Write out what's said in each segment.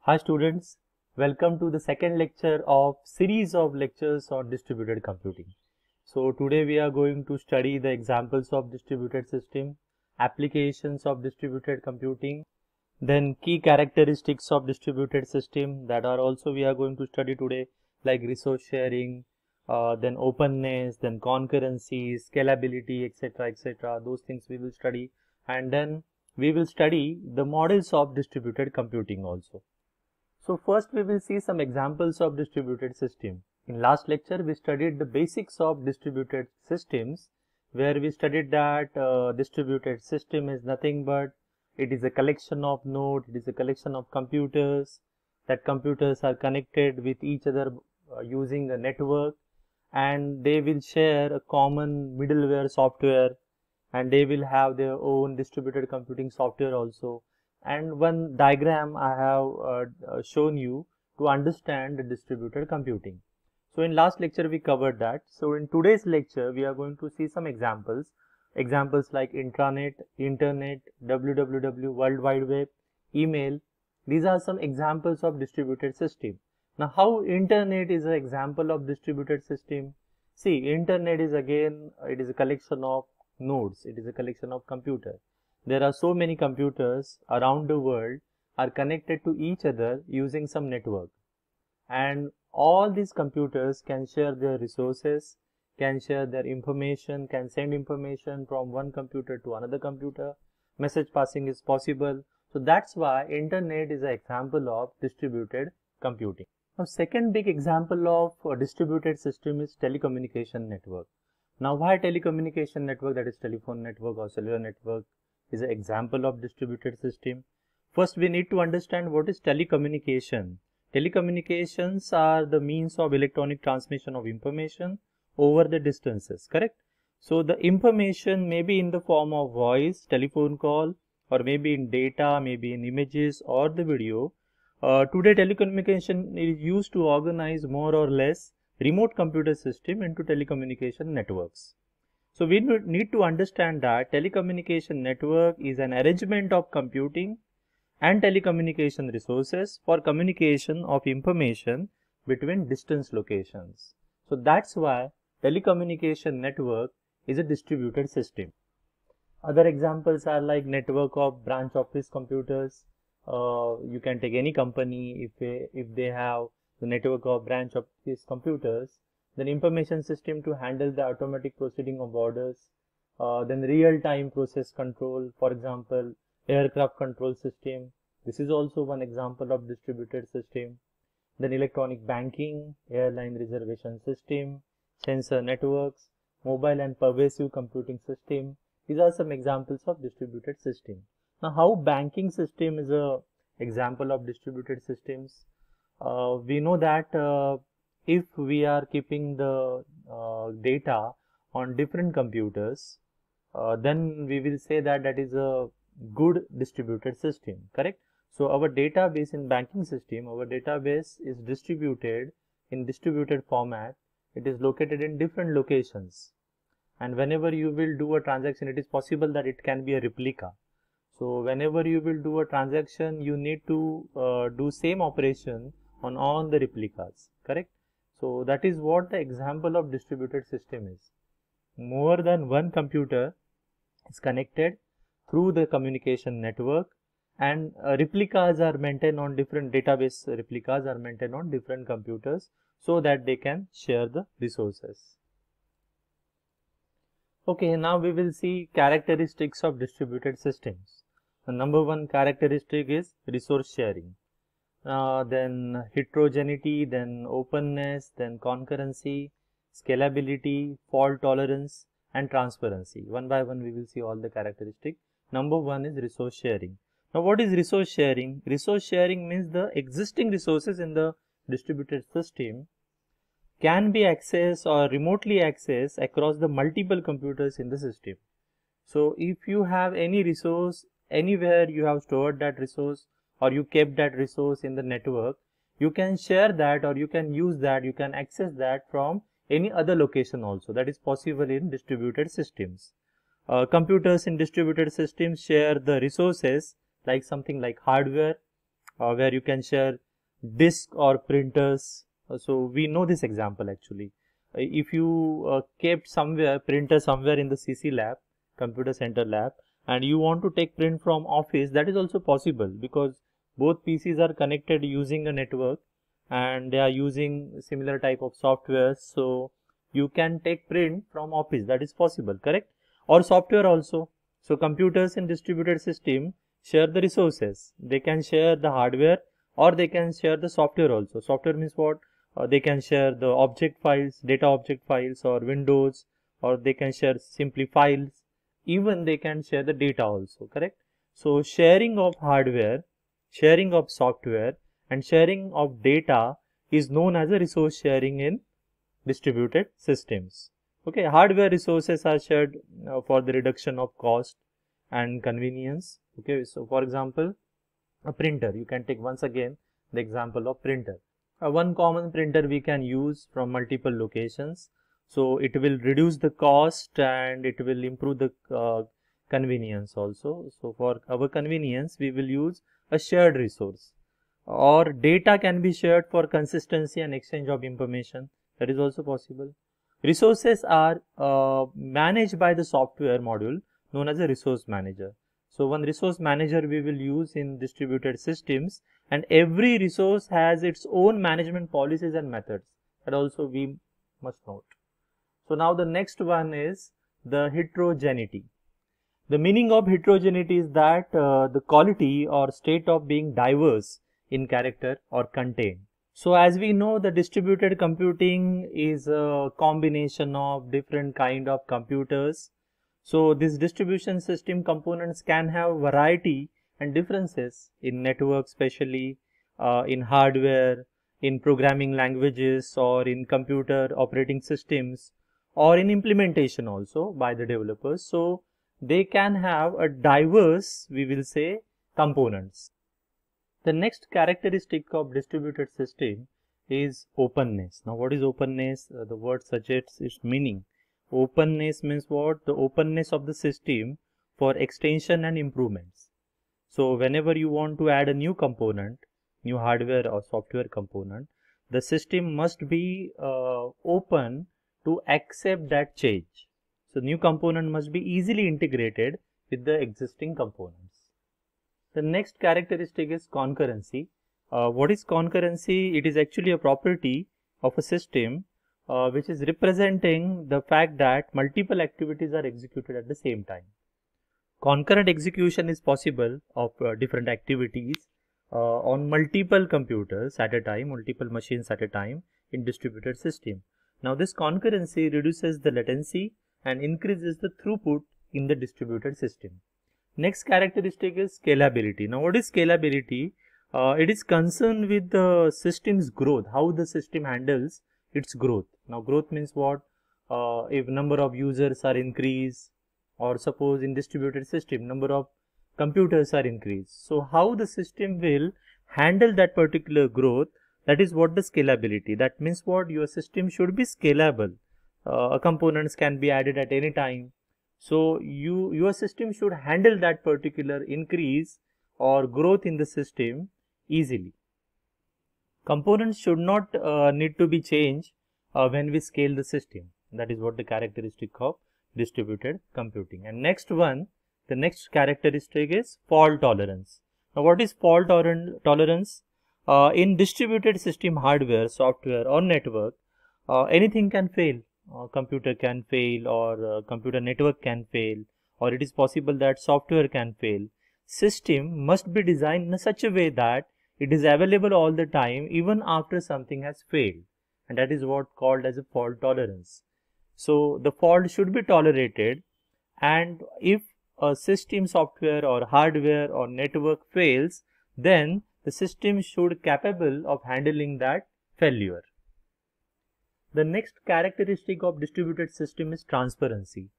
Hi students, welcome to the second lecture of series of lectures on distributed computing. So today we are going to study the examples of distributed system, applications of distributed computing, then key characteristics of distributed system that are also we are going to study today, like resource sharing, then openness, then concurrency, scalability, etc. Those things we will study, and then we will study the models of distributed computing also. So first we will see some examples of distributed system. In last lecture we studied the basics of distributed systems, where we studied that distributed system is nothing but it is a collection of nodes, it is a collection of computers, that computers are connected with each other using a network, and they will share a common middleware software, and they will have their own distributed computing software also. And one diagram I have shown you to understand the distributed computing. So in last lecture we covered that. So in today's lecture we are going to see some examples like intranet, internet, www, world wide web, email. These are some examples of distributed system. Now how internet is an example of distributed system? See, internet is again, it is a collection of nodes, it is a collection of computers. There are so many computers around the world are connected to each other using some network, and all these computers can share their resources, can share their information, can send information from one computer to another computer. Message passing is possible. So that's why internet is an example of distributed computing. Now second big example of a distributed system is telecommunication network. Now why telecommunication network, that is telephone network or cellular network, is an example of distributed system? First we need to understand what is telecommunication. Telecommunications are the means of electronic transmission of information over the distances, correct? So the information may be in the form of voice, telephone call, or maybe in data, maybe in images or the video. Today telecommunication is used to organize more or less remote computer system into telecommunication networks. So we need to understand that telecommunication network is an arrangement of computing and telecommunication resources for communication of information between distant locations. So that's why telecommunication network is a distributed system. Other examples are like network of branch office computers. You can take any company, if they have the network of branch office computers, then information system to handle the automatic proceeding of orders, then real-time process control, for example, aircraft control system. This is also one example of distributed system. Then electronic banking, airline reservation system, sensor networks, mobile and pervasive computing system. These are some examples of distributed system. Now how banking system is a example of distributed systems? We know that if we are keeping the data on different computers, then we will say that that is a good distributed system, correct? So our database in banking system, our database is distributed in distributed format. It is located in different locations, and whenever you will do a transaction, it is possible that it can be a replica. So whenever you will do a transaction, you need to do same operation on all the replicas, correct? So that is what the example of distributed system is. More than one computer is connected through the communication network, and replicas are maintained on different database, replicas are maintained on different computers so that they can share the resources. Okay, now we will see characteristics of distributed systems. The number one characteristic is resource sharing. Then heterogeneity, then openness, then concurrency, scalability, fault tolerance, and transparency. One by one we will see all the characteristics. Number one is resource sharing. Now what is resource sharing? Resource sharing means the existing resources in the distributed system can be accessed or remotely accessed across the multiple computers in the system. So if you have any resource, anywhere you have stored that resource or you kept that resource in the network, you can share that or you can use that, you can access that from any other location also. That is possible in distributed systems. Computers in distributed systems share the resources like something like hardware, where you can share disk or printers. So we know this example actually. If you kept printer somewhere in the CC lab, computer center lab, and you want to take print from office, that is also possible because both PCs are connected using a network and they are using similar type of software. So you can take print from office, that is possible, correct? Or software also. So computers in distributed system share the resources. They can share the hardware or they can share the software also. Software means what? They can share the object files, data object files or windows, or they can share simply files. Even they can share the data also, correct? So sharing of hardware, sharing of software and sharing of data is known as a resource sharing in distributed systems. Okay, hardware resources are shared for the reduction of cost and convenience. Okay, so for example, a printer, you can take once again the example of printer. One common printer we can use from multiple locations. So it will reduce the cost and it will improve the convenience also. So for our convenience, we will use a shared resource. Or data can be shared for consistency and exchange of information. That is also possible. Resources are managed by the software module known as a resource manager. So one resource manager we will use in distributed systems, and every resource has its own management policies and methods. That also we must note. So now the next one is the heterogeneity. The meaning of heterogeneity is that the quality or state of being diverse in character or content. So as we know, the distributed computing is a combination of different kind of computers. So this distribution system components can have variety and differences in network, especially in hardware, in programming languages, or in computer operating systems, or in implementation also by the developers. So they can have a diverse, we will say, components. The next characteristic of distributed system is openness. Now what is openness? The word suggests its meaning. Openness means what? The openness of the system for extension and improvements. So whenever you want to add a new component, new hardware or software component, the system must be open to accept that change. So new component must be easily integrated with the existing components. The next characteristic is concurrency. What is concurrency? It is actually a property of a system which is representing the fact that multiple activities are executed at the same time. Concurrent execution is possible of different activities on multiple computers at a time, multiple machines at a time in distributed system. Now this concurrency reduces the latency and increases the throughput in the distributed system. Next characteristic is scalability. Now what is scalability? It is concerned with the system's growth, how the system handles its growth. Now growth means what? If number of users are increased, or suppose in distributed system number of computers are increased. So how the system will handle that particular growth, that is what the scalability. That means what? Your system should be scalable. Components can be added at any time. So your system should handle that particular increase or growth in the system easily. Components should not need to be changed when we scale the system. That is what the characteristic of distributed computing. And next one, the next characteristic is fault tolerance. Now what is fault tolerance? In distributed system hardware, software or network, anything can fail. Computer can fail, or computer network can fail, or it is possible that software can fail. System must be designed in such a way that it is available all the time even after something has failed, and that is what called as a fault tolerance. So the fault should be tolerated, and if a system software or hardware or network fails, then the system should be capable of handling that failure. The next characteristic of distributed system is transparency.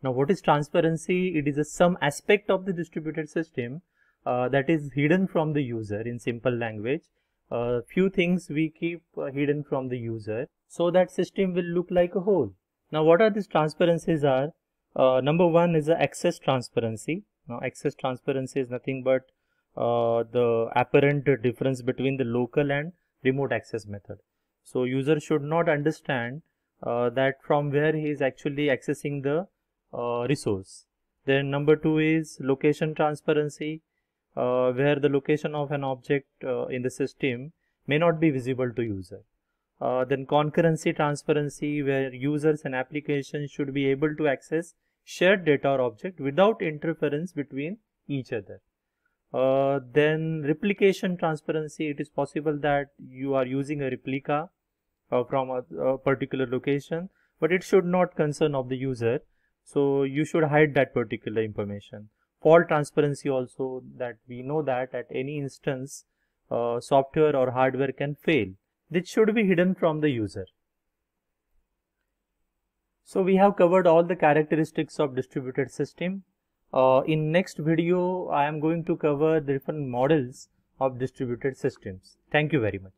Now what is transparency? It is some aspect of the distributed system that is hidden from the user. In simple language, few things we keep hidden from the user so that system will look like a whole. Now what are these transparencies are? Number one is the access transparency. Now access transparency is nothing but the apparent difference between the local and remote access method. So user should not understand that from where he is actually accessing the resource. Then number 2 is location transparency, where the location of an object in the system may not be visible to user. Then concurrency transparency, where users and applications should be able to access shared data or object without interference between each other. Then replication transparency, it is possible that you are using a replica from a particular location, but it should not concern of the user, so you should hide that particular information. Fault transparency also, that we know that at any instance software or hardware can fail. This should be hidden from the user. So we have covered all the characteristics of distributed system. In next video I am going to cover the different models of distributed systems. Thank you very much.